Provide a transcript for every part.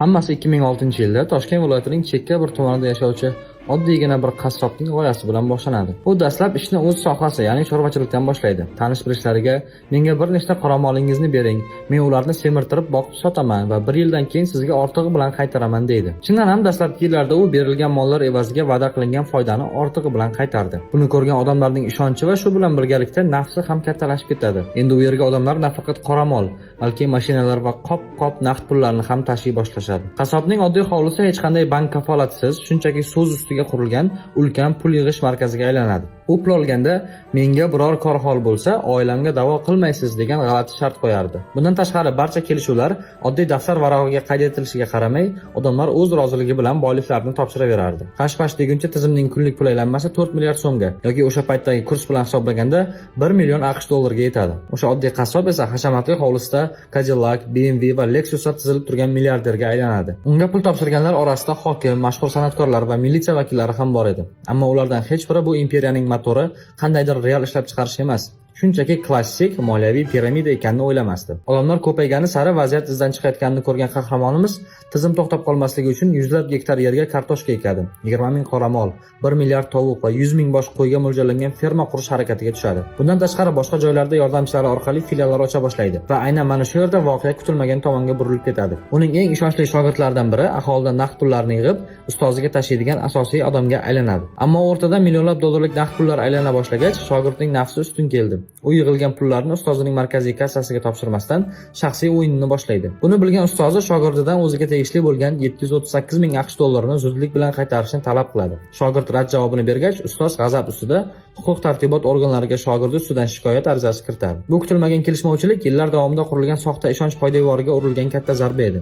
Hammasi 2006-yilda Toshkent viloyatining chekka bir tumanida yashovchi oddiygina bir qassobning g'oyasi bilan boshlanadi. U dastlab ishni o'z sohasi, ya'ni chorvachilikdan boshlaydi. Tanish-bilishlariga "Menga bir nechta qoramolingizni bering, men ularni semirtirib boqib sotaman va 1 yildan keyin sizga ortig'i bilan qaytaraman" deydi. Chindan ham dastlabki yillarda u berilgan mollar evaziga va'da qilingan foydani ortig'i bilan qaytardi. Buni ko'rgan odamlarning ishonchi va shu bilan birgalikda nafsi ham kattalashib ketadi. Endi u yerga odamlar nafaqat qoramol, balki mashinalar va qop-qop naqd pullarni ham tashiy boshlashadi. Qassobning oddiy hovlisi hech qanday bank kafolatsiz, shunchaki so'z ustiga qurilgan ulkan pul yig'ish markaziga aylanadi. U pul olganda "Menga biror kor-hol bo'lsa, oilamga da'vo qilmaysiz" degan g'alati shart qo'yardi. Bundan tashqari barcha kelishuvlar oddiy daftar varag'iga qayd etilishiga qaramay, odamlar o'z roziligi bilan boyliklarni topshiraverardi. Hash-pash deguncha tizimning kunlik pul aylanmasi 4 milliard so'mga yoki o'sha paytdagi kurs bilan hisoblaganda 1 million AQSh dollariga yetadi. O'sha oddiy qassob esa hashamatli hovlisida Cadillac, BMW va Lexus'lar tizilib turgan milliarderga aylanadi. Unga pul topshirganlar orasida hokim, mashhur san'atkorlar va militsiya vakillari ham bor edi. Ammo ulardan hech biri bu imperiyaning motori qandaydir real ishlab chiqarish emas, shunchaki klassik moliyaviy piramida ekanini o'ylamasdi. Odamlar ko'paygani sari vaziyat izdan chiqayotganini ko'rgan qahramonimiz tizim to'xtab qolmasligi uchun yuzlab gektar yerga kartoshka ekadi. 20 ming qoramol, 1 milliard tovuq va 100 ming bosh qo'yga mo'ljallangan ferma qurish harakatiga tushadi. Bundan tashqari boshqa joylarda yordamchilari orqali filiallar ocha boshlaydi va aynan mana shu yerda voqea kutilmagan tomonga burilib ketadi. Uning eng ishonchli shogirdlaridan biri aholidan naqd pullarni yig'ib, ustoziga tashiydigan asosiy odamga aylanadi. Ammo o'rtada millionlab dollarlik naqd pullar aylana boshlagach, shogirdning nafsi ustun keldi. U yig'ilgan pullarni ustozining markaziy kassasiga topshirmasdan shaxsiy o'yinini boshlaydi. Buni bilgan ustozi shogirdidan o'ziga tegishli bo'lgan 738 ming AQSh dollarini zudlik bilan qaytarishni talab qiladi. Shogird rad javobini bergach, ustoz g'azab ustida huquq-tartibot organlariga shogirdi ustidan shikoyat arizasi kiritadi. Bu kutilmagan kelishmovchilik yillar davomida qurilgan soxta ishonch poydevoriga urilgan katta zarba edi.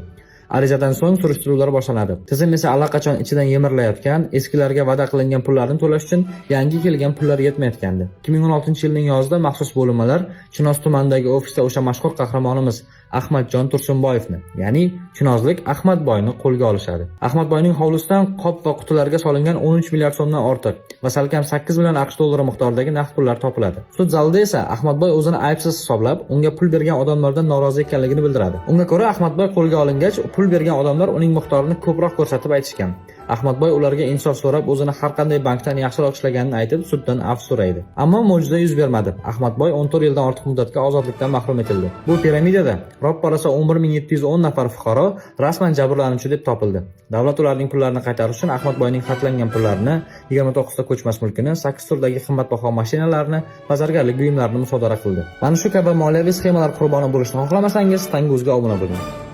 Arizadan so'ng surishtiruvlar boshlanadi. Tizim esa allaqachon ichidan yemirilayotgan, eskilarga va'da qilingan pullarni to'lash uchun yangi kelgan pullar yetmayotgandi. 2016-yilning yozida maxsus bo'linmalar Chinoz tumanidagi ofisda o'sha mashhur qahramonimiz Ahmadjon Tursunboyevni, ya'ni chinozlik Ahmadboyni qo'lga olishadi. Ahmadboyning hovlisidan qop va qutilarga solingan 13 milliard so'mdan ortiq va salkam 8 million AQSh dollari miqdoridagi naqd pullar topiladi. Sud zalida esa Ahmadboy o'zini aybsiz hisoblab, unga pul bergan odamlardan norozi ekanligini bildiradi. Unga ko'ra Ahmadboy qo'lga olingach, pul bergan odamlar uning miqdorini ko'proq ko'rsatib aytishgan. Ahmadboy ularga insof so'rab, o'zini har qanday bankdan yaxshiroq ishlaganini aytib, suddan afv so'raydi. Ammo mo'jiza yuz bermadi. Ahmadboy 14 yildan ortiq muddatga ozodlikdan mahrum etildi. Bu piramidada ropparasa 11710 nafar fuqaro rasman jabrlanuvchi deb topildi. Davlat ularning pullarini qaytarish uchun Ahmadboyning xatlangan pullarini, 29 ta ko'chmas mulkini, 8 turdagi qimmatbaho mashinalarni va zargarlik buyumlarini musodara qildi. Mana shu kabi moliyaviy sxemalar qurboni bo'lishni xohlamasangiz, Tanguzga obuna bo'ling.